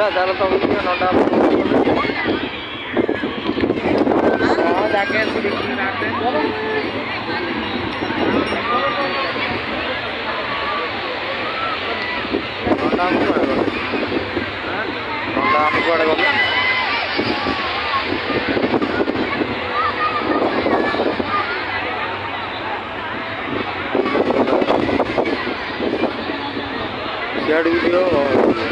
ଚାଲ ତମକୁ ଟିକେ ନଣ୍ଡା ହଁ ଜାଗା ନଣ୍ଡା ଆମ କୁଆଡ଼େ ଗଲେ ନଣ୍ଡା ଆମ କୁଆଡ଼େ ଗଲେ ସିଆଡ଼କୁ ଯିବ